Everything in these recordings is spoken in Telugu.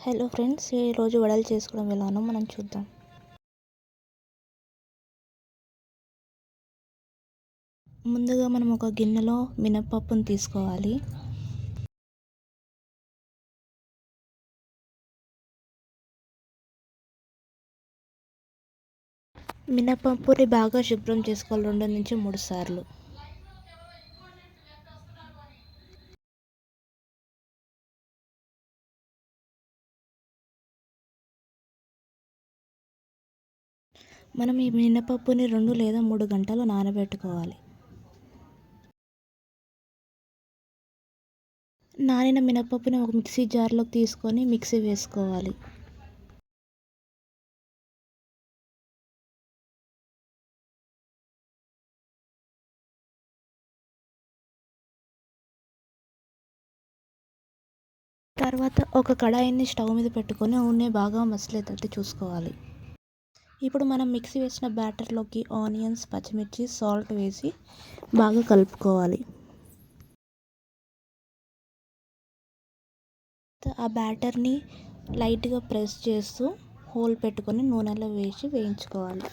హలో ఫ్రెండ్స్, ఈరోజు వడలు చేసుకోవడం ఎలానో మనం చూద్దాం. ముందుగా మనం ఒక గిన్నెలో మినపప్పును తీసుకోవాలి. మినపప్పుని బాగా శుభ్రం చేసుకోవాలి 2 నుంచి 3 సార్లు. మనం ఈ మినపప్పుని 2 లేదా 3 గంటలు నానబెట్టుకోవాలి. నానిన మినపప్పుని ఒక మిక్సీ జార్లోకి తీసుకొని మిక్సీ వేసుకోవాలి. తర్వాత ఒక కడాయిని స్టవ్ మీద పెట్టుకొని నూనె బాగా మసిలేటట్టు చూసుకోవాలి. ఇప్పుడు మనం మిక్సీ వేసిన బ్యాటర్లోకి ఆనియన్స్, పచ్చిమిర్చి, సాల్ట్ వేసి బాగా కలుపుకోవాలి. ఆ బ్యాటర్ని లైట్గా ప్రెస్ చేస్తూ హోల్ పెట్టుకొని నూనెలో వేసి వేయించుకోవాలి.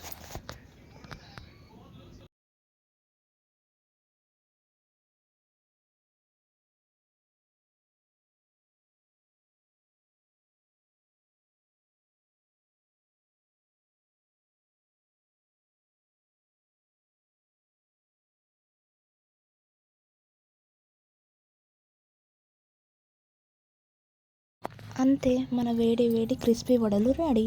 అంతే, మన వేడి వేడి క్రిస్పీ వడలు రెడీ.